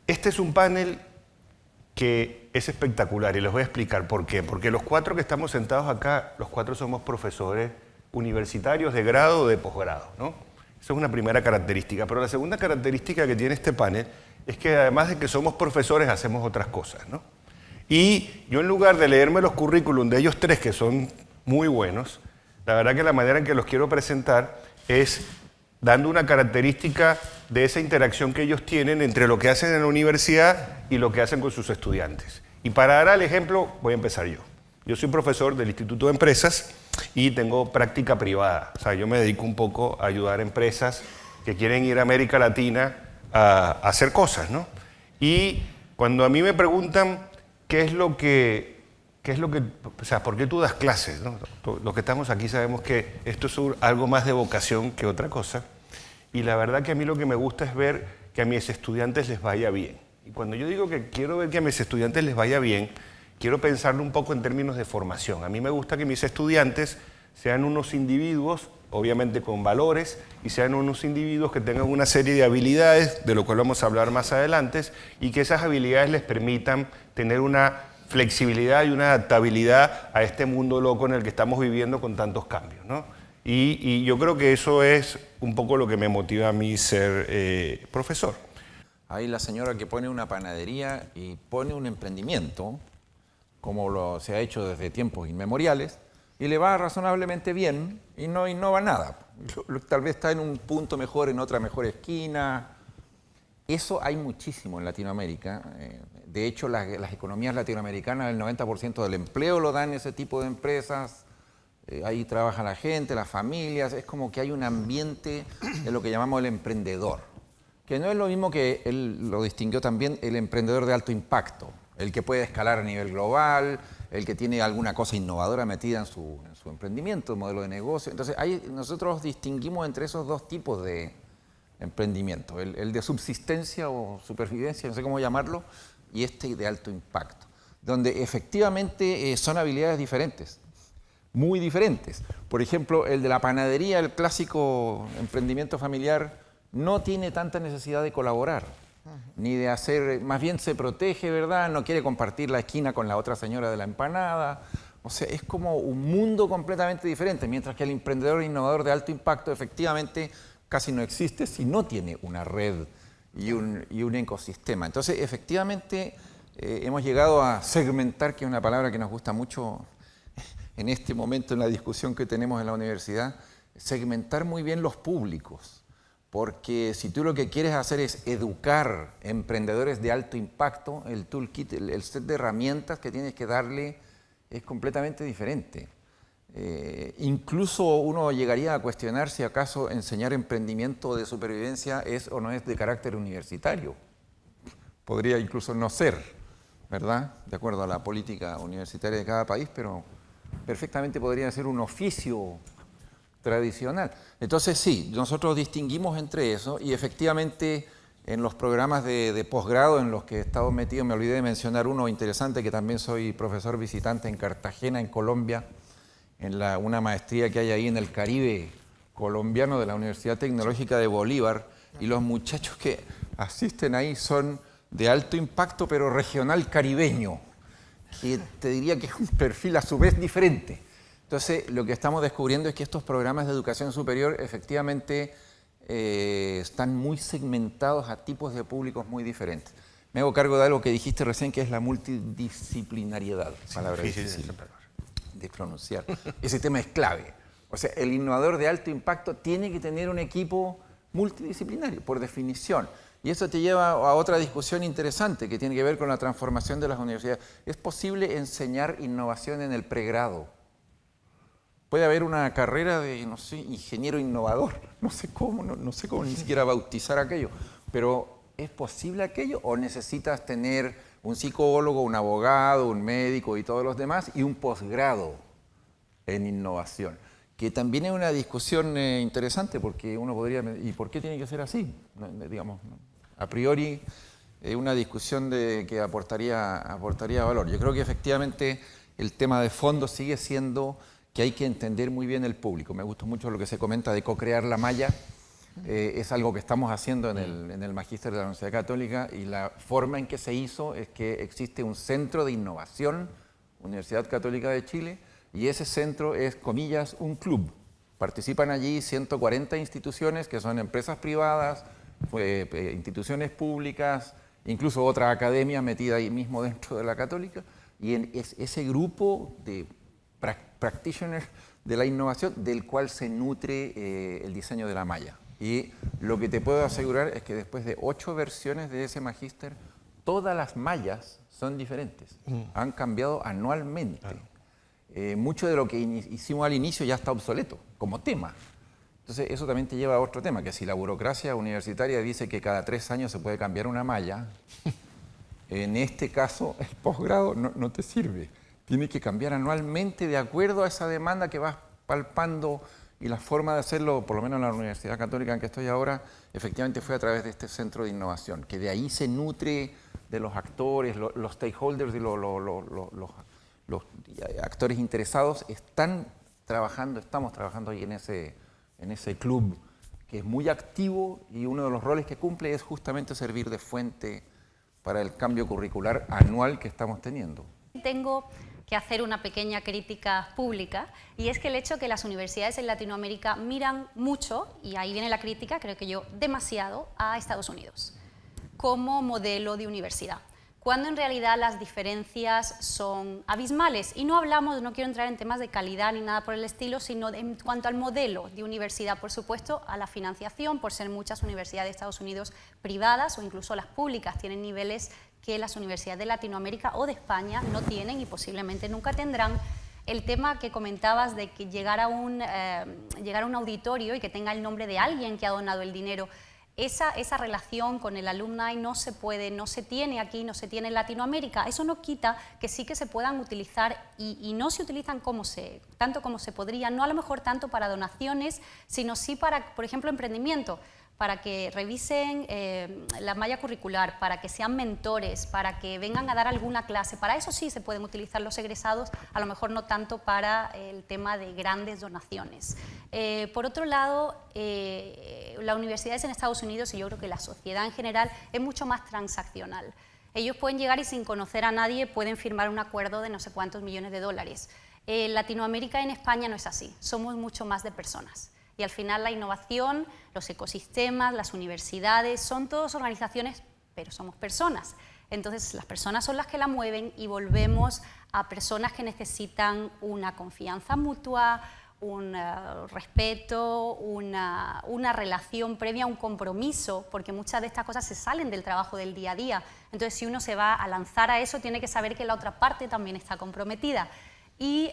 Este es un panel que es espectacular y les voy a explicar por qué. Porque los cuatro que estamos sentados acá, los cuatro somos profesores universitarios de grado o de posgrado, ¿no? Esa es una primera característica. Pero la segunda característica que tiene este panel es que además de que somos profesores, hacemos otras cosas, ¿no? Y yo, en lugar de leerme los currículum de ellos tres, que son muy buenos, la verdad que la manera en que los quiero presentar es dando una característica de esa interacción que ellos tienen entre lo que hacen en la universidad y lo que hacen con sus estudiantes. Y para dar el ejemplo, voy a empezar yo. Yo soy profesor del Instituto de Empresas y tengo práctica privada. O sea, yo me dedico un poco a ayudar a empresas que quieren ir a América Latina a hacer cosas, ¿no? Y cuando a mí me preguntan qué es lo que, o sea, ¿por qué tú das clases, ¿no? Los que estamos aquí sabemos que esto es algo más de vocación que otra cosa. Y la verdad que a mí lo que me gusta es ver que a mis estudiantes les vaya bien. Y cuando yo digo que quiero ver que a mis estudiantes les vaya bien, quiero pensarlo un poco en términos de formación. A mí me gusta que mis estudiantes sean unos individuos, obviamente con valores, y sean unos individuos que tengan una serie de habilidades, de lo cual vamos a hablar más adelante, y que esas habilidades les permitan tener una flexibilidad y una adaptabilidad a este mundo loco en el que estamos viviendo con tantos cambios, ¿no? Y yo creo que eso es un poco lo que me motiva a mí ser profesor. Hay la señora que pone una panadería y pone un emprendimiento, como se ha hecho desde tiempos inmemoriales, y le va razonablemente bien y no innova nada. Tal vez está en un punto mejor, en otra mejor esquina. Eso hay muchísimo en Latinoamérica. De hecho, las economías latinoamericanas, el 90% del empleo lo dan ese tipo de empresas. Ahí trabaja la gente, las familias. Es como que hay un ambiente de lo que llamamos el emprendedor, que no es lo mismo que él lo distinguió también, el emprendedor de alto impacto, el que puede escalar a nivel global, el que tiene alguna cosa innovadora metida en su emprendimiento, modelo de negocio. Entonces, nosotros distinguimos entre esos dos tipos de emprendimiento, el de subsistencia o supervivencia, no sé cómo llamarlo, y este de alto impacto, donde efectivamente son habilidades diferentes, muy diferentes. Por ejemplo, el de la panadería, el clásico emprendimiento familiar, no tiene tanta necesidad de colaborar, ni de hacer, más bien se protege, ¿verdad? No quiere compartir la esquina con la otra señora de la empanada. O sea, es como un mundo completamente diferente, mientras que el emprendedor innovador de alto impacto efectivamente casi no existe si no tiene una red y un ecosistema. Entonces, efectivamente, hemos llegado a segmentar, que es una palabra que nos gusta mucho en este momento en la discusión que tenemos en la universidad, segmentar muy bien los públicos. Porque si tú lo que quieres hacer es educar emprendedores de alto impacto, el toolkit, el set de herramientas que tienes que darle es completamente diferente. Incluso uno llegaría a cuestionar si acaso enseñar emprendimiento de supervivencia es o no es de carácter universitario. Podría incluso no ser, ¿verdad? De acuerdo a la política universitaria de cada país, pero perfectamente podría ser un oficio tradicional. Entonces sí, nosotros distinguimos entre eso y efectivamente en los programas de posgrado en los que he estado metido, me olvidé de mencionar uno interesante, que también soy profesor visitante en Cartagena, en Colombia, en una maestría que hay ahí en el Caribe colombiano de la Universidad Tecnológica de Bolívar, y los muchachos que asisten ahí son de alto impacto pero regional caribeño, que te diría que es un perfil a su vez diferente. Entonces, lo que estamos descubriendo es que estos programas de educación superior efectivamente están muy segmentados a tipos de públicos muy diferentes. Me hago cargo de algo que dijiste recién, que es la multidisciplinariedad. Palabra difícil de pronunciar. Ese tema es clave. O sea, el innovador de alto impacto tiene que tener un equipo multidisciplinario, por definición. Y eso te lleva a otra discusión interesante que tiene que ver con la transformación de las universidades. ¿Es posible enseñar innovación en el pregrado? Puede haber una carrera de, no sé, ingeniero innovador, no sé cómo ni siquiera bautizar aquello, pero ¿es posible aquello o necesitas tener un psicólogo, un abogado, un médico y todos los demás y un posgrado en innovación? Que también es una discusión interesante, porque uno podría, ¿y por qué tiene que ser así? Digamos, a priori es una discusión que aportaría valor. Yo creo que efectivamente el tema de fondo sigue siendo que hay que entender muy bien el público. Me gusta mucho lo que se comenta de co-crear la malla, Es algo que estamos haciendo en el Magíster de la Universidad Católica, y la forma en que se hizo es que existe un centro de innovación, Universidad Católica de Chile, y ese centro es, comillas, un club. Participan allí 140 instituciones que son empresas privadas, instituciones públicas, incluso otra academia metida ahí mismo dentro de la Católica, y ese grupo de practitioners de la innovación del cual se nutre el diseño de la malla. Y lo que te puedo asegurar es que después de 8 versiones de ese magíster, todas las mallas son diferentes, han cambiado anualmente. Claro. Mucho de lo que hicimos al inicio ya está obsoleto como tema. Entonces eso también te lleva a otro tema, que si la burocracia universitaria dice que cada 3 años se puede cambiar una malla, en este caso el posgrado no te sirve. Tienes que cambiar anualmente de acuerdo a esa demanda que vas palpando, y la forma de hacerlo, por lo menos en la Universidad Católica en que estoy ahora, efectivamente fue a través de este centro de innovación, que de ahí se nutre de los actores, los stakeholders y los actores interesados estamos trabajando ahí en ese club, que es muy activo, y uno de los roles que cumple es justamente servir de fuente para el cambio curricular anual que estamos teniendo. Tengo que hacer una pequeña crítica pública, y es que el hecho que las universidades en Latinoamérica miran mucho, y ahí viene la crítica, creo que yo demasiado, a Estados Unidos como modelo de universidad, cuando en realidad las diferencias son abismales. Y no quiero entrar en temas de calidad ni nada por el estilo, sino en cuanto al modelo de universidad, por supuesto, a la financiación, por ser muchas universidades de Estados Unidos privadas, o incluso las públicas tienen niveles que las universidades de Latinoamérica o de España no tienen y posiblemente nunca tendrán. El tema que comentabas de que llegar a un auditorio y que tenga el nombre de alguien que ha donado el dinero, esa relación con el alumni no se tiene aquí, no se tiene en Latinoamérica. Eso no quita que sí que se puedan utilizar, y no se utilizan tanto como se podría, no a lo mejor tanto para donaciones, sino sí para, por ejemplo, emprendimiento, para que revisen la malla curricular, para que sean mentores, para que vengan a dar alguna clase. Para eso sí se pueden utilizar los egresados, a lo mejor no tanto para el tema de grandes donaciones. Por otro lado, las universidades en Estados Unidos, y yo creo que la sociedad en general, es mucho más transaccional. Ellos pueden llegar y sin conocer a nadie pueden firmar un acuerdo de no sé cuántos millones de dólares. Latinoamérica y en España no es así, somos mucho más de personas. Y al final la innovación, los ecosistemas, las universidades, son todas organizaciones, pero somos personas. Entonces las personas son las que la mueven, y volvemos a personas que necesitan una confianza mutua, un respeto, una relación previa, un compromiso, porque muchas de estas cosas se salen del trabajo del día a día. Entonces si uno se va a lanzar a eso, tiene que saber que la otra parte también está comprometida. Y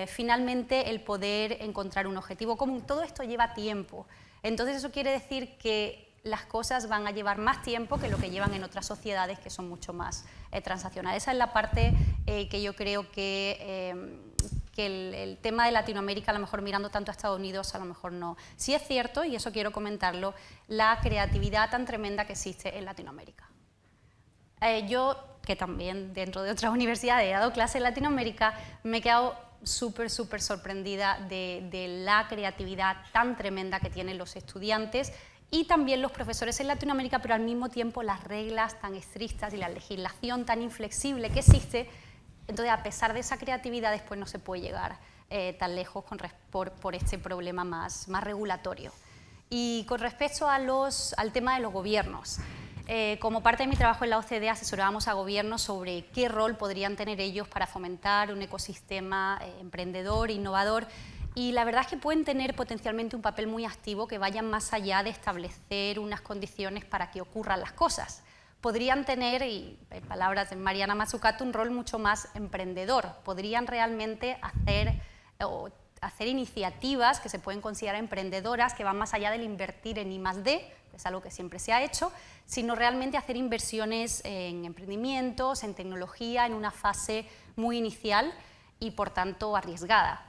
finalmente el poder encontrar un objetivo común. Todo esto lleva tiempo, entonces eso quiere decir que las cosas van a llevar más tiempo que lo que llevan en otras sociedades que son mucho más transaccionales. Esa es la parte que yo creo que el tema de Latinoamérica, a lo mejor mirando tanto a Estados Unidos, a lo mejor no. Sí es cierto, y eso quiero comentarlo, la creatividad tan tremenda que existe en Latinoamérica. Yo, que también dentro de otras universidades he dado clases en Latinoamérica, me he quedado súper sorprendida de la creatividad tan tremenda que tienen los estudiantes y también los profesores en Latinoamérica, pero al mismo tiempo las reglas tan estrictas y la legislación tan inflexible que existe. Entonces, a pesar de esa creatividad, después no se puede llegar tan lejos por este problema más regulatorio. Y con respecto al tema de los gobiernos, como parte de mi trabajo en la OCDE asesorábamos a gobiernos sobre qué rol podrían tener ellos para fomentar un ecosistema emprendedor, innovador, y la verdad es que pueden tener potencialmente un papel muy activo que vaya más allá de establecer unas condiciones para que ocurran las cosas. Podrían tener, y en palabras de Mariana Mazzucato, un rol mucho más emprendedor. Podrían realmente hacer iniciativas que se pueden considerar emprendedoras, que van más allá del invertir en I+D, que es algo que siempre se ha hecho, sino realmente hacer inversiones en emprendimientos, en tecnología, en una fase muy inicial y por tanto arriesgada.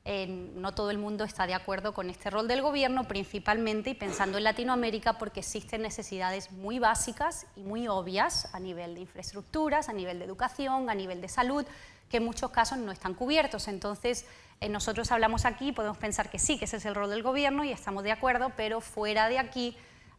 No todo el mundo está de acuerdo con este rol del gobierno, principalmente y pensando en Latinoamérica, porque existen necesidades muy básicas y muy obvias a nivel de infraestructuras, a nivel de educación, a nivel de salud, que en muchos casos no están cubiertos. Entonces, nosotros hablamos aquí, podemos pensar que sí, que ese es el rol del gobierno y estamos de acuerdo, pero fuera de aquí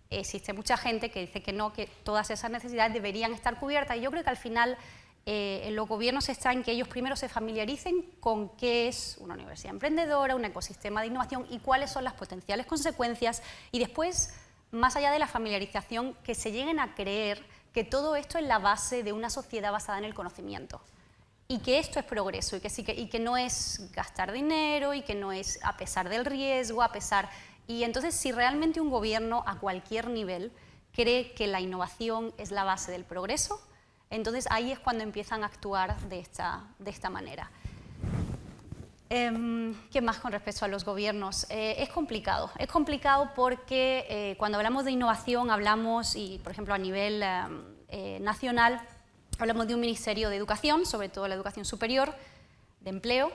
existe mucha gente que dice que no, que todas esas necesidades deberían estar cubiertas. Y yo creo que al final los gobiernos está en que ellos primero se familiaricen con qué es una universidad emprendedora, un ecosistema de innovación y cuáles son las potenciales consecuencias, y después, más allá de la familiarización, que se lleguen a creer que todo esto es la base de una sociedad basada en el conocimiento. Y que esto es progreso, y que no es gastar dinero, y que no es a pesar del riesgo, Y entonces, si realmente un gobierno a cualquier nivel cree que la innovación es la base del progreso, entonces ahí es cuando empiezan a actuar de esta manera. ¿Qué más con respecto a los gobiernos? Es complicado porque cuando hablamos de innovación hablamos, y por ejemplo a nivel nacional, hablamos de un Ministerio de Educación, sobre todo la educación superior, de empleo,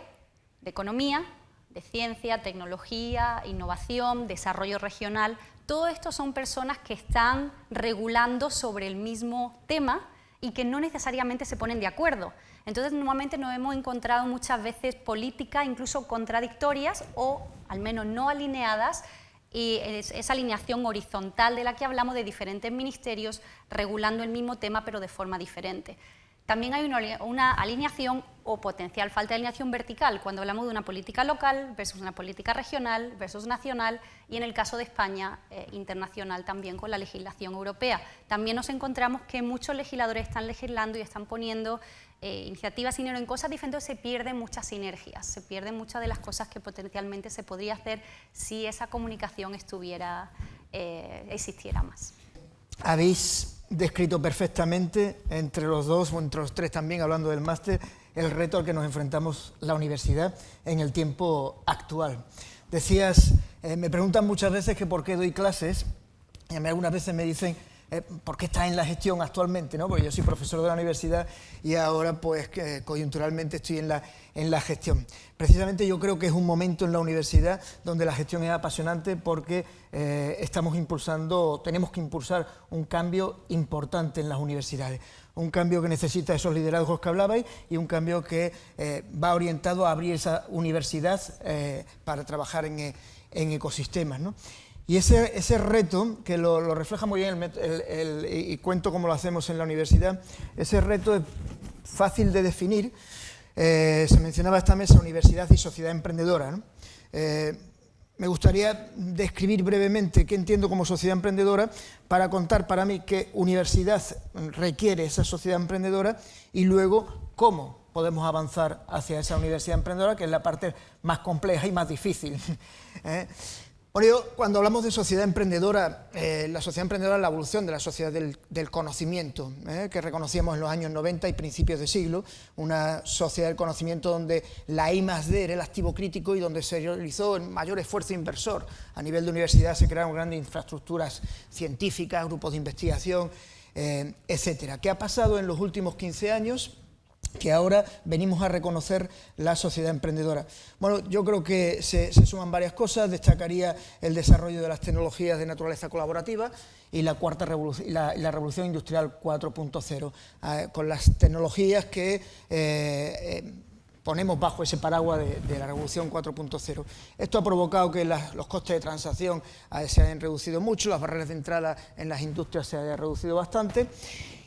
de economía, de ciencia, tecnología, innovación, desarrollo regional. Todo esto son personas que están regulando sobre el mismo tema y que no necesariamente se ponen de acuerdo. Entonces, normalmente nos hemos encontrado muchas veces políticas incluso contradictorias o al menos no alineadas, y esa alineación horizontal de la que hablamos de diferentes ministerios regulando el mismo tema pero de forma diferente. También hay una alineación o potencial falta de alineación vertical cuando hablamos de una política local versus una política regional versus nacional, y en el caso de España, internacional también con la legislación europea. También nos encontramos que muchos legisladores están legislando y están poniendo iniciativas y dinero en cosas diferentes, se pierden muchas sinergias, se pierden muchas de las cosas que potencialmente se podría hacer si esa comunicación existiera más. Habéis descrito perfectamente entre los dos, o entre los tres también, hablando del máster, el reto al que nos enfrentamos la universidad en el tiempo actual. Decías, me preguntan muchas veces que por qué doy clases, y a mí algunas veces me dicen, ¿por qué estás en la gestión actualmente? ¿No? Porque yo soy profesor de la universidad y ahora pues coyunturalmente estoy en la gestión. Precisamente yo creo que es un momento en la universidad donde la gestión es apasionante porque tenemos que impulsar un cambio importante en las universidades. Un cambio que necesita esos liderazgos que hablabais y un cambio que va orientado a abrir esa universidad para trabajar en ecosistemas, ¿no? Y ese reto, que lo refleja muy bien y cuento cómo lo hacemos en la universidad, ese reto es fácil de definir. Se mencionaba esta mesa universidad y sociedad emprendedora, ¿no? Me gustaría describir brevemente qué entiendo como sociedad emprendedora para contar para mí qué universidad requiere esa sociedad emprendedora y luego cómo podemos avanzar hacia esa universidad emprendedora, que es la parte más compleja y más difícil. Bueno, cuando hablamos de sociedad emprendedora, la sociedad emprendedora es la evolución de la sociedad del conocimiento, que reconocíamos en los años 90 y principios de siglo, una sociedad del conocimiento donde la I+D era el activo crítico y donde se realizó el mayor esfuerzo inversor. A nivel de universidad se crearon grandes infraestructuras científicas, grupos de investigación, etcétera. ¿Qué ha pasado en los últimos 15 años? Que ahora venimos a reconocer la sociedad emprendedora. Bueno, yo creo que se suman varias cosas, destacaría el desarrollo de las tecnologías de naturaleza colaborativa y la cuarta revolución, la revolución industrial 4.0, con las tecnologías que ponemos bajo ese paraguas de la revolución 4.0. Esto ha provocado que los costes de transacción se hayan reducido mucho, las barreras de entrada en las industrias se hayan reducido bastante.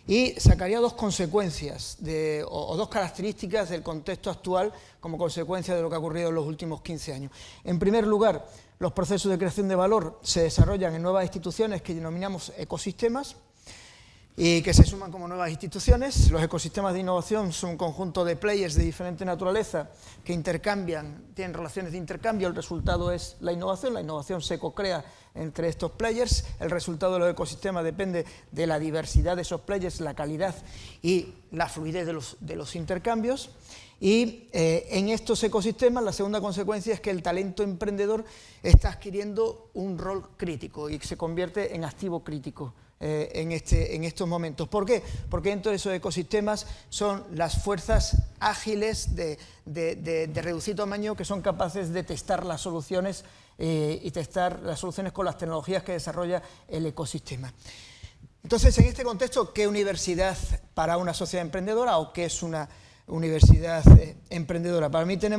Y sacaría dos consecuencias o dos características del contexto actual como consecuencia de lo que ha ocurrido en los últimos 15 años. En primer lugar, los procesos de creación de valor se desarrollan en nuevas instituciones que denominamos ecosistemas y que se suman como nuevas instituciones. Los ecosistemas de innovación son un conjunto de players de diferente naturaleza que intercambian, tienen relaciones de intercambio, el resultado es la innovación se co-crea entre estos players, el resultado de los ecosistemas depende de la diversidad de esos players, la calidad y la fluidez de los intercambios. Y en estos ecosistemas la segunda consecuencia es que el talento emprendedor está adquiriendo un rol crítico y se convierte en activo crítico en estos momentos. ¿Por qué? Porque dentro de esos ecosistemas son las fuerzas ágiles de reducir tamaño que son capaces de testar las soluciones y testar las soluciones con las tecnologías que desarrolla el ecosistema. Entonces, en este contexto, ¿qué universidad para una sociedad emprendedora o qué es una universidad emprendedora. Para mí tiene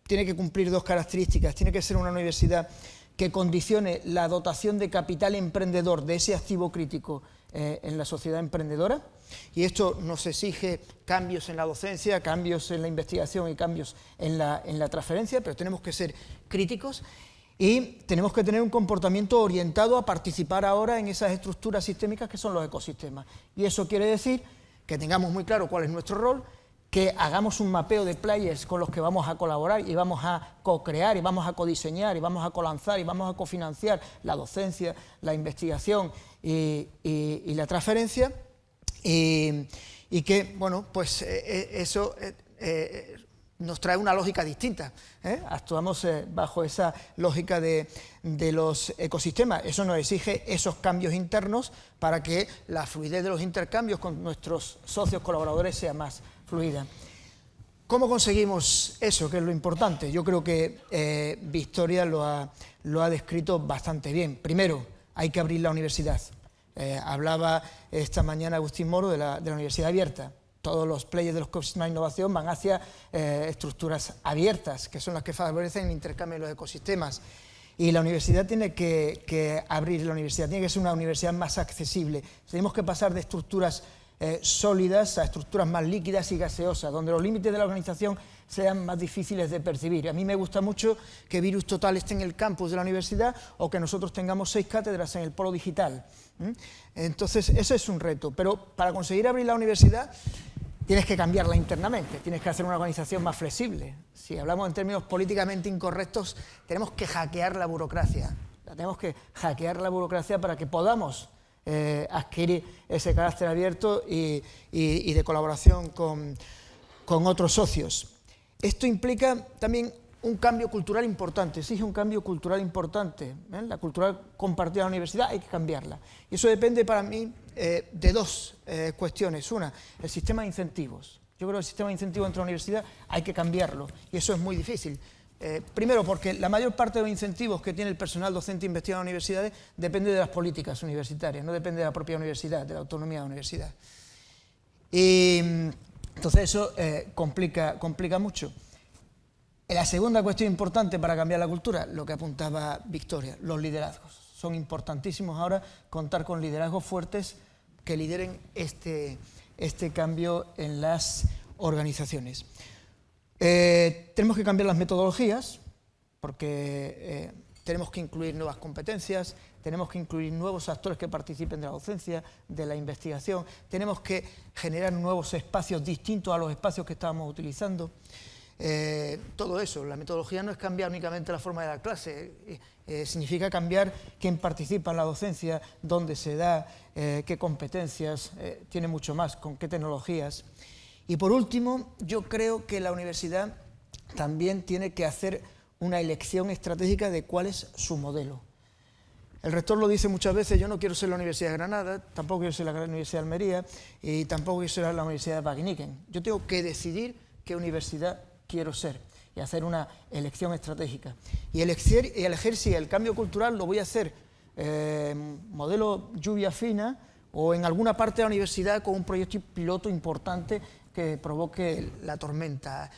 que cumplir dos características. Tiene que ser una universidad que condicione la dotación de capital emprendedor, de ese activo crítico en la sociedad emprendedora, y esto nos exige cambios en la docencia, cambios en la investigación y cambios en la transferencia, pero tenemos que ser críticos y tenemos que tener un comportamiento orientado a participar ahora en esas estructuras sistémicas que son los ecosistemas. Y eso quiere decir que tengamos muy claro cuál es nuestro rol, que hagamos un mapeo de players con los que vamos a colaborar y vamos a co-crear y vamos a codiseñar y vamos a colanzar y vamos a cofinanciar la docencia, la investigación y la transferencia, y que, bueno, pues eso nos trae una lógica distinta, ¿eh? Actuamos bajo esa lógica de los ecosistemas. Eso nos exige esos cambios internos para que la fluidez de los intercambios con nuestros socios colaboradores sea más fluida. ¿Cómo conseguimos eso, que es lo importante? Yo creo que Victoria lo ha descrito bastante bien. Primero, hay que abrir la universidad. Hablaba esta mañana Agustín Moro de la Universidad Abierta. Todos los players de los ecosistemas de innovación van hacia estructuras abiertas, que son las que favorecen el intercambio de los ecosistemas. Y la universidad tiene que abrir la universidad, tiene que ser una universidad más accesible. Tenemos que pasar de estructuras sólidas a estructuras más líquidas y gaseosas, donde los límites de la organización sean más difíciles de percibir. A mí me gusta mucho que Virus Total esté en el campus de la universidad o que nosotros tengamos 6 cátedras en el polo digital. Entonces, ese es un reto, pero para conseguir abrir la universidad tienes que cambiarla internamente, tienes que hacer una organización más flexible. Si hablamos en términos políticamente incorrectos, tenemos que hackear la burocracia. Tenemos que hackear la burocracia para que podamos adquirir ese carácter abierto y de colaboración con otros socios. Esto implica también un cambio cultural importante, exige un cambio cultural importante. La cultura compartida de la universidad hay que cambiarla. Y eso depende para mí de dos cuestiones. Una, el sistema de incentivos. Yo creo que el sistema de incentivos dentro de la universidad hay que cambiarlo y eso es muy difícil. Primero, porque la mayor parte de los incentivos que tiene el personal docente investigado en las universidades depende de las políticas universitarias, no depende de la propia universidad, de la autonomía de la universidad. Y entonces eso complica mucho. La segunda cuestión importante para cambiar la cultura, lo que apuntaba Victoria, los liderazgos. Son importantísimos ahora contar con liderazgos fuertes que lideren este cambio en las organizaciones. Tenemos que cambiar las metodologías porque tenemos que incluir nuevas competencias, tenemos que incluir nuevos actores que participen de la docencia, de la investigación, tenemos que generar nuevos espacios distintos a los espacios que estábamos utilizando. Todo eso, la metodología no es cambiar únicamente la forma de dar clase, significa cambiar quién participa en la docencia, dónde se da, qué competencias, tiene mucho más, con qué tecnologías. Y por último, yo creo que la universidad también tiene que hacer una elección estratégica de cuál es su modelo. El rector lo dice muchas veces, yo no quiero ser la Universidad de Granada, tampoco quiero ser la Universidad de Almería y tampoco quiero ser la Universidad de Wageningen. Yo tengo que decidir qué universidad quiero ser y hacer una elección estratégica. Y elegir si el cambio cultural lo voy a hacer modelo lluvia fina o en alguna parte de la universidad con un proyecto piloto importante que provoque la tormenta.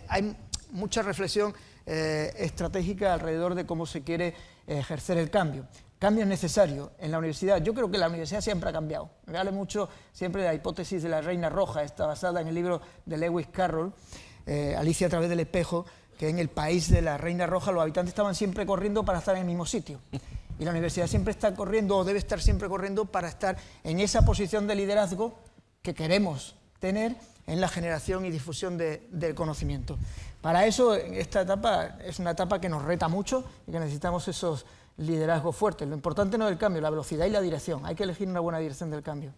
Hay mucha reflexión estratégica alrededor de cómo se quiere ejercer el cambio. Cambio es necesario en la universidad. Yo creo que la universidad siempre ha cambiado. Me vale mucho siempre la hipótesis de la Reina Roja, está basada en el libro de Lewis Carroll, Alicia a través del espejo, que en el país de la Reina Roja los habitantes estaban siempre corriendo para estar en el mismo sitio. Y la universidad siempre está corriendo, o debe estar siempre corriendo, para estar en esa posición de liderazgo que queremos tener en la generación y difusión del conocimiento. Para eso, esta etapa es una etapa que nos reta mucho y que necesitamos esos liderazgos fuertes. Lo importante no es el cambio, la velocidad y la dirección. Hay que elegir una buena dirección del cambio.